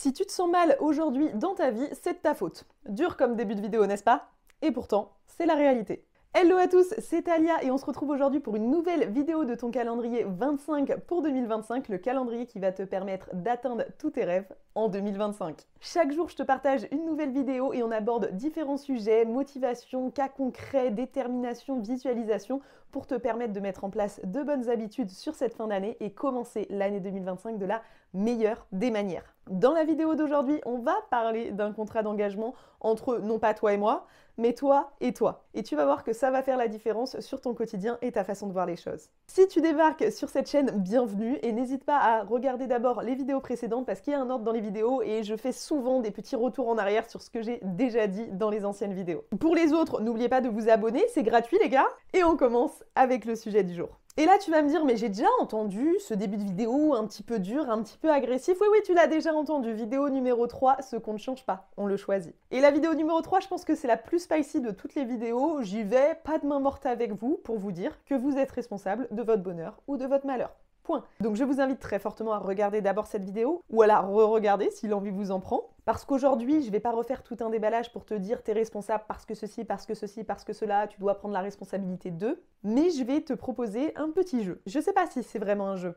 Si tu te sens mal aujourd'hui dans ta vie, c'est de ta faute. Dur comme début de vidéo, n'est-ce pas? Et pourtant, c'est la réalité. Hello à tous, c'est Talia et on se retrouve aujourd'hui pour une nouvelle vidéo de ton calendrier 25 pour 2025, le calendrier qui va te permettre d'atteindre tous tes rêves en 2025. Chaque jour, je te partage une nouvelle vidéo et on aborde différents sujets, motivation, cas concrets, détermination, visualisation, pour te permettre de mettre en place de bonnes habitudes sur cette fin d'année et commencer l'année 2025 de la meilleure des manières. Dans la vidéo d'aujourd'hui, on va parler d'un contrat d'engagement entre non pas toi et moi, mais toi et toi. Et tu vas voir que ça va faire la différence sur ton quotidien et ta façon de voir les choses. Si tu débarques sur cette chaîne, bienvenue et n'hésite pas à regarder d'abord les vidéos précédentes parce qu'il y a un ordre dans les vidéos et je fais souvent des petits retours en arrière sur ce que j'ai déjà dit dans les anciennes vidéos. Pour les autres, n'oubliez pas de vous abonner, c'est gratuit les gars. Et on commence avec le sujet du jour. Et là, tu vas me dire, mais j'ai déjà entendu ce début de vidéo un petit peu dur, un petit peu agressif. Oui, tu l'as déjà entendu. Vidéo numéro 3, ce qu'on ne change pas, on le choisit. Et la vidéo numéro 3, je pense que c'est la plus spicy de toutes les vidéos. J'y vais, pas de main morte avec vous, pour vous dire que vous êtes responsable de votre bonheur ou de votre malheur. Point. Donc je vous invite très fortement à regarder d'abord cette vidéo, ou à la re-regarder si l'envie vous en prend. Parce qu'aujourd'hui, je ne vais pas refaire tout un déballage pour te dire t'es responsable parce que ceci, parce que ceci, parce que cela, tu dois prendre la responsabilité d'eux. Mais je vais te proposer un petit jeu. Je ne sais pas si c'est vraiment un jeu.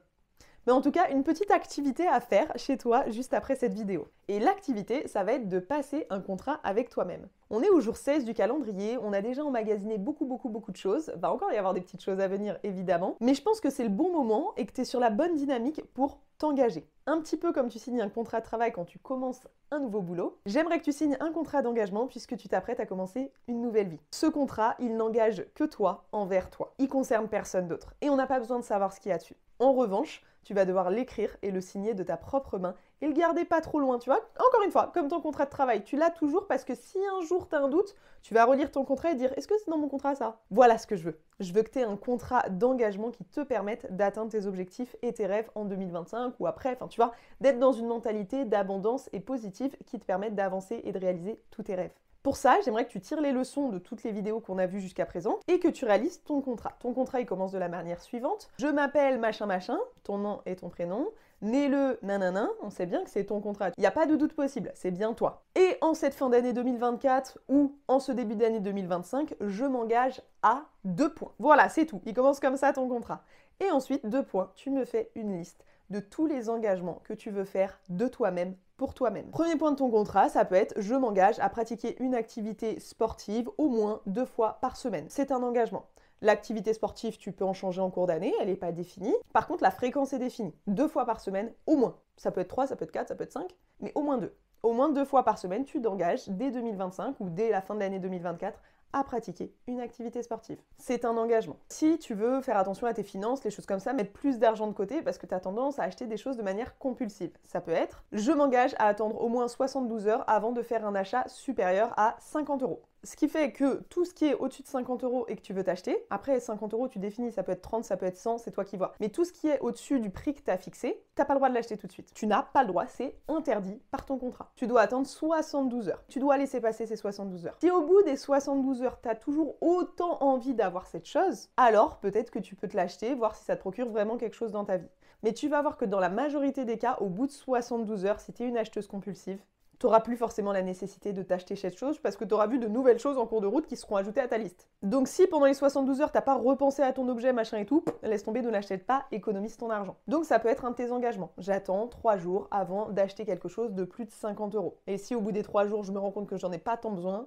Mais en tout cas, une petite activité à faire chez toi juste après cette vidéo. Et l'activité, ça va être de passer un contrat avec toi-même. On est au jour 16 du calendrier, on a déjà emmagasiné beaucoup de choses. Va encore y avoir des petites choses à venir, évidemment. Mais je pense que c'est le bon moment et que tu es sur la bonne dynamique pour t'engager. Un petit peu comme tu signes un contrat de travail quand tu commences un nouveau boulot. J'aimerais que tu signes un contrat d'engagement puisque tu t'apprêtes à commencer une nouvelle vie. Ce contrat, il n'engage que toi envers toi. Il concerne personne d'autre. Et on n'a pas besoin de savoir ce qu'il y a dessus. En revanche, tu vas devoir l'écrire et le signer de ta propre main et le garder pas trop loin, tu vois. Encore une fois, comme ton contrat de travail, tu l'as toujours parce que si un jour tu as un doute, tu vas relire ton contrat et dire « Est-ce que c'est dans mon contrat ça ?» Voilà ce que je veux. Je veux que tu aies un contrat d'engagement qui te permette d'atteindre tes objectifs et tes rêves en 2025 ou après, enfin tu vois, d'être dans une mentalité d'abondance et positive qui te permette d'avancer et de réaliser tous tes rêves. Pour ça, j'aimerais que tu tires les leçons de toutes les vidéos qu'on a vues jusqu'à présent et que tu réalises ton contrat. Ton contrat, il commence de la manière suivante. Je m'appelle machin machin, ton nom et ton prénom. Né le nanana, on sait bien que c'est ton contrat. Il n'y a pas de doute possible, c'est bien toi. Et en cette fin d'année 2024 ou en ce début d'année 2025, je m'engage à 2 points. Voilà, c'est tout. Il commence comme ça ton contrat. Et ensuite, 2 points, tu me fais une liste de tous les engagements que tu veux faire de toi-même pour toi-même. Premier point de ton contrat, ça peut être « Je m'engage à pratiquer une activité sportive au moins 2 fois par semaine ». C'est un engagement. L'activité sportive, tu peux en changer en cours d'année, elle n'est pas définie. Par contre, la fréquence est définie. 2 fois par semaine, au moins. Ça peut être 3, ça peut être 4, ça peut être 5, mais au moins 2. Au moins 2 fois par semaine, tu t'engages dès 2025 ou dès la fin de l'année 2024 à pratiquer une activité sportive. C'est un engagement. Si tu veux faire attention à tes finances, les choses comme ça, mettre plus d'argent de côté parce que tu as tendance à acheter des choses de manière compulsive. Ça peut être « Je m'engage à attendre au moins 72 heures avant de faire un achat supérieur à 50 €. Ce qui fait que tout ce qui est au-dessus de 50 € et que tu veux t'acheter, après 50 € tu définis, ça peut être 30, ça peut être 100, c'est toi qui vois. Mais tout ce qui est au-dessus du prix que tu as fixé, tu n'as pas le droit de l'acheter tout de suite. Tu n'as pas le droit, c'est interdit par ton contrat. Tu dois attendre 72 heures. Tu dois laisser passer ces 72 heures. Si au bout des 72 heures, tu as toujours autant envie d'avoir cette chose, alors peut-être que tu peux te l'acheter, voir si ça te procure vraiment quelque chose dans ta vie. Mais tu vas voir que dans la majorité des cas, au bout de 72 heures, si tu es une acheteuse compulsive, tu n'auras plus forcément la nécessité de t'acheter cette chose parce que tu auras vu de nouvelles choses en cours de route qui seront ajoutées à ta liste. Donc si pendant les 72 heures, tu n'as pas repensé à ton objet, machin et tout, laisse tomber, ne l'achète pas, économise ton argent. Donc ça peut être un de tes engagements. J'attends 3 jours avant d'acheter quelque chose de plus de 50 €. Et si au bout des 3 jours, je me rends compte que j'en ai pas tant besoin,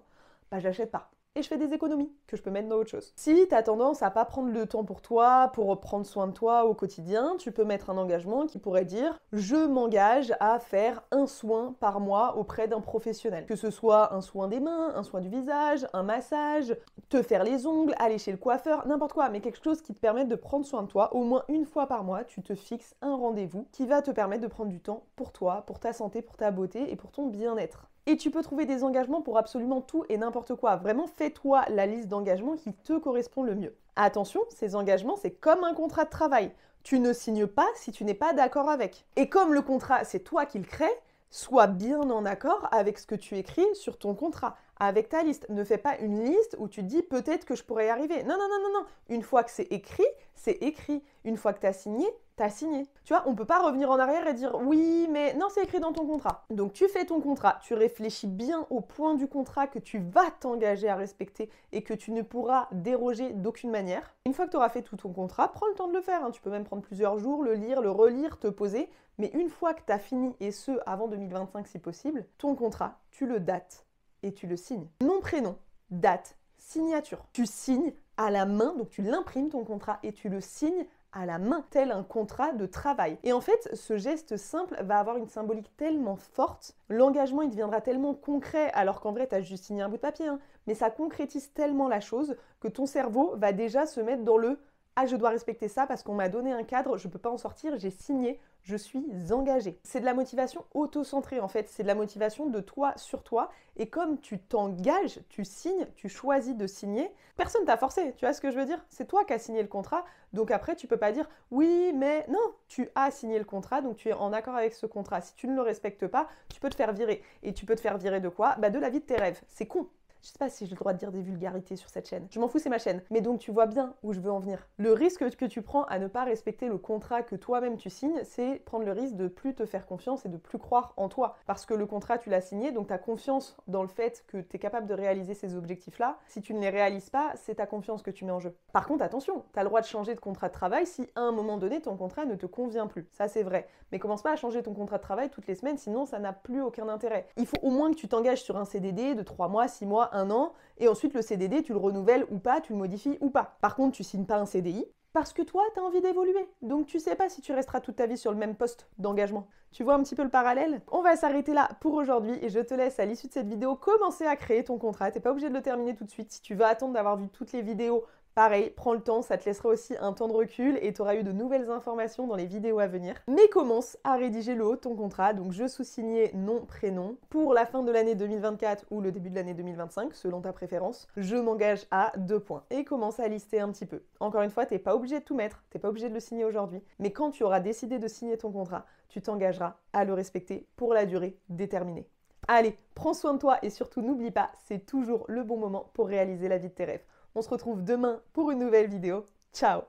bah j'achète pas. Et je fais des économies que je peux mettre dans autre chose. Si tu as tendance à pas prendre le temps pour toi, pour prendre soin de toi au quotidien, tu peux mettre un engagement qui pourrait dire « Je m'engage à faire un soin par mois auprès d'un professionnel ». Que ce soit un soin des mains, un soin du visage, un massage, te faire les ongles, aller chez le coiffeur, n'importe quoi, mais quelque chose qui te permette de prendre soin de toi. Au moins une fois par mois, tu te fixes un rendez-vous qui va te permettre de prendre du temps pour toi, pour ta santé, pour ta beauté et pour ton bien-être. Et tu peux trouver des engagements pour absolument tout et n'importe quoi. Vraiment, fais-toi la liste d'engagements qui te correspond le mieux. Attention, ces engagements, c'est comme un contrat de travail. Tu ne signes pas si tu n'es pas d'accord avec. Et comme le contrat, c'est toi qui le crée, sois bien en accord avec ce que tu écris sur ton contrat. avec ta liste. Ne fais pas une liste où tu te dis peut-être que je pourrais y arriver. Non, non, non, non, non. Une fois que c'est écrit, c'est écrit. Une fois que tu as signé, t'as signé. Tu vois, on peut pas revenir en arrière et dire oui, mais non, c'est écrit dans ton contrat. Donc tu fais ton contrat, tu réfléchis bien au point du contrat que tu vas t'engager à respecter et que tu ne pourras déroger d'aucune manière. Une fois que tu auras fait tout ton contrat, prends le temps de le faire. Hein. Tu peux même prendre plusieurs jours, le lire, le relire, te poser. Mais une fois que tu as fini, et ce, avant 2025 si possible, ton contrat, tu le dates et tu le signes. Nom, prénom, date, signature. Tu signes à la main, donc tu l'imprimes ton contrat et tu le signes à la main, tel un contrat de travail. Et en fait, ce geste simple va avoir une symbolique tellement forte, l'engagement il deviendra tellement concret, alors qu'en vrai, tu as juste signé un bout de papier, hein, mais ça concrétise tellement la chose que ton cerveau va déjà se mettre dans le « Ah, je dois respecter ça parce qu'on m'a donné un cadre, je ne peux pas en sortir, j'ai signé, je suis engagée ». C'est de la motivation auto-centrée en fait, c'est de la motivation de toi sur toi. Et comme tu t'engages, tu signes, tu choisis de signer, personne t'a forcé, tu vois ce que je veux dire? C'est toi qui as signé le contrat, donc après tu peux pas dire « Oui, mais non ». Tu as signé le contrat, donc tu es en accord avec ce contrat. Si tu ne le respectes pas, tu peux te faire virer. Et tu peux te faire virer de quoi? Bah de la vie de tes rêves. C'est con. Je sais pas si j'ai le droit de dire des vulgarités sur cette chaîne. Je m'en fous, c'est ma chaîne. Mais donc tu vois bien où je veux en venir. Le risque que tu prends à ne pas respecter le contrat que toi-même tu signes, c'est prendre le risque de plus te faire confiance et de plus croire en toi. Parce que le contrat, tu l'as signé, donc tu as confiance dans le fait que tu es capable de réaliser ces objectifs-là. Si tu ne les réalises pas, c'est ta confiance que tu mets en jeu. Par contre, attention, tu as le droit de changer de contrat de travail si à un moment donné, ton contrat ne te convient plus. Ça, c'est vrai. Mais commence pas à changer ton contrat de travail toutes les semaines, sinon ça n'a plus aucun intérêt. Il faut au moins que tu t'engages sur un CDD de 3 mois, 6 mois, 1 an, et ensuite le CDD, tu le renouvelles ou pas, tu le modifies ou pas. Par contre, tu signes pas un CDI parce que toi, tu as envie d'évoluer. Donc tu sais pas si tu resteras toute ta vie sur le même poste d'engagement. Tu vois un petit peu le parallèle? On va s'arrêter là pour aujourd'hui et je te laisse à l'issue de cette vidéo commencer à créer ton contrat. T'es pas obligé de le terminer tout de suite. Si tu veux attendre d'avoir vu toutes les vidéos, pareil, prends le temps, ça te laissera aussi un temps de recul et tu auras eu de nouvelles informations dans les vidéos à venir. Mais commence à rédiger le haut de ton contrat, donc je sous-signais nom, prénom. Pour la fin de l'année 2024 ou le début de l'année 2025, selon ta préférence, je m'engage à 2 points. Et commence à lister un petit peu. Encore une fois, t'es pas obligé de tout mettre, t'es pas obligé de le signer aujourd'hui. Mais quand tu auras décidé de signer ton contrat, tu t'engageras à le respecter pour la durée déterminée. Allez, prends soin de toi et surtout n'oublie pas, c'est toujours le bon moment pour réaliser la vie de tes rêves. On se retrouve demain pour une nouvelle vidéo. Ciao!